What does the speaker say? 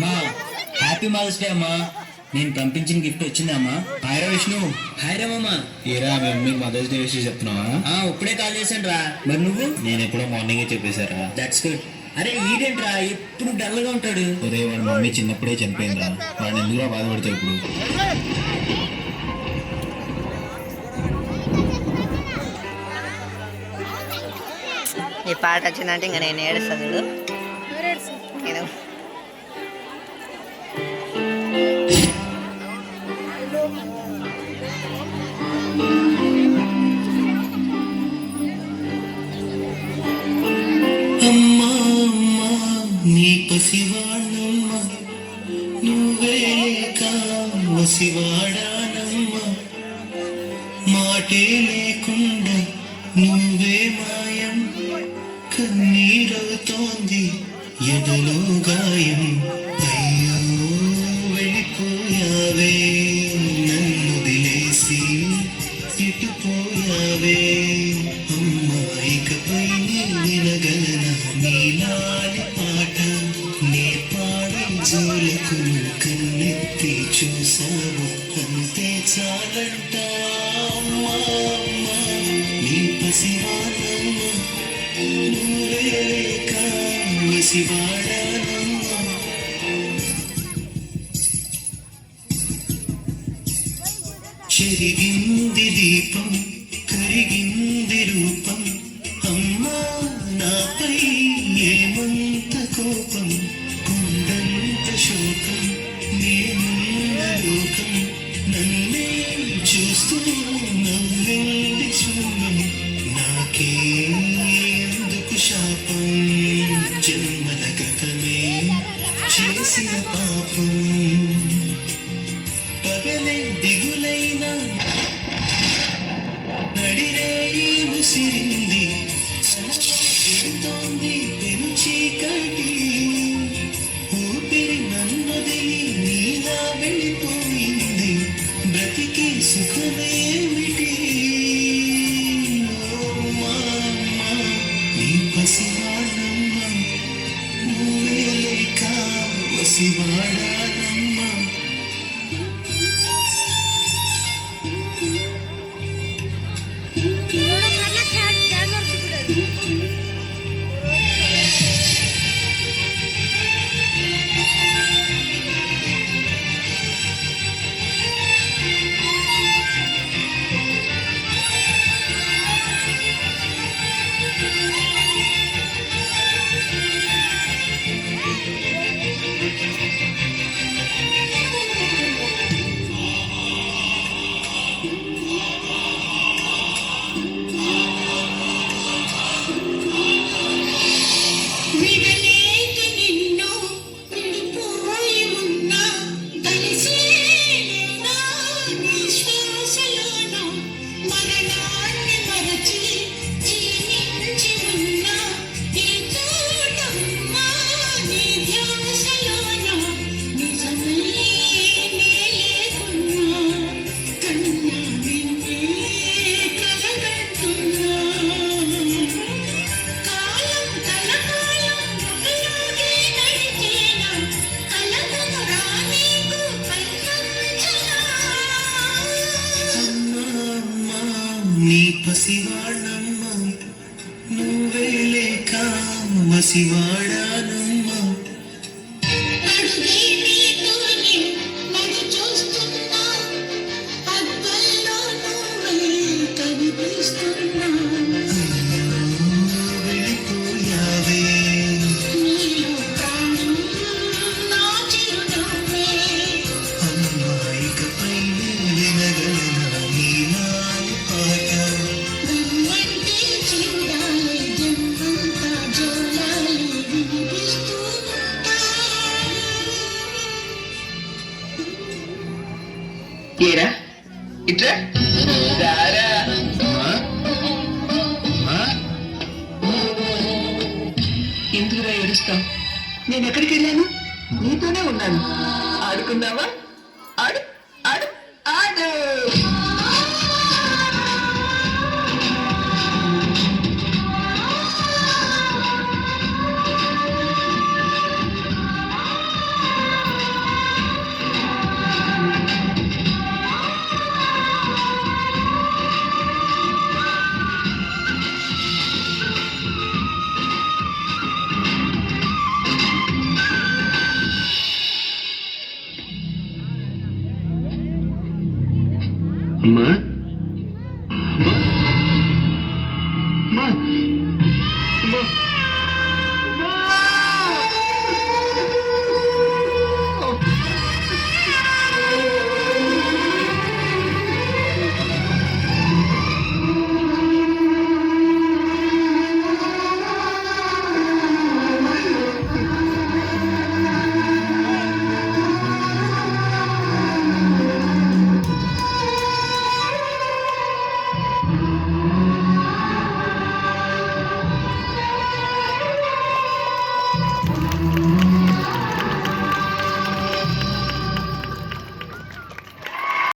మా happy mother's day అమ్మా. నేను పంపించిన గిఫ్ట్ వచ్చిందా అమ్మా? హాయ్ రా విష్ణు. హాయ్ రా మామ. ఏరా మీ మమ్మీకి మదర్స్ డే విషయం చెప్తున్నావా? ఇప్పుడే కాల్ చేశాను రా. మరి నువ్వు? నేను ఎప్పుడో మార్నింగే చెప్పేశారా. That's good. అరే ఈడేంట్రా ఎప్పుడు డల్ గా ఉంటాడు? ఒరే వాడి మమ్మీ చిన్నప్పుడే చనిపోయిందిరా. వాడిని ఎందుకురా బాధపడతావు ఇప్పుడు? ఈ పాట వచ్చిందంటే ఇంకా నేను ఏడుస్తా చూడు. నేను అమ్మా అమ్మా నీ పసివాణమ్మ, నువ్వే కావసివాడానమ్మ, మాటే లేకుండా నువ్వే మాయం, కన్నీరవుతోంది ఎదలో గాయం. అయ్యో వెళ్ళిపోయావే, నన్ను దిలేసి ఇటుపోయావే. అమ్మాయికపై వినగలనా నీలాలి పాట, నే పాడే జోలకు కన్నెత్తి చూసావు అంతే చాలంట. అమ్మా అమ్మా నీ పసివానమ్మ, నువ్వే కావసివాడానమ్మ. చెరిగింది దీపం, కరిగింది రూపం, అమ్మా నాపై ఏమంత కోపం, కొండంత శోకం, నేనున్న లోకం, నన్నే చూస్తూ నవ్వింది శూన్యం. నాకే ఎందుకు శాపం, జన్మల గతమే చేసిన పాపం. పగలే దిగులైనా నడిరేయి ముసిరింది, తోంది పెంచి కటి, ఊపిరి నన్నొదిలి నీలా వెళ్ళిపోయింది, బ్రతికి సుఖమేమిటి. నీ పసివాడమ్మ, నువ్వే లేక వసివాడానమ్మ. నీ పసివాడమ్మ, నువ్వే లేక వసివాడానమ్మ. వెళ్ళిపోయావే, అమ్మాయికపై వినగలనా నీలాలి పాట. ఏరా ఇట్లా రారా. ఎందుకురా ఏడుస్తావు? నేను ఎక్కడికి వెళ్ళాను? నీతోనే ఉన్నాను. ఆడుకుందావా?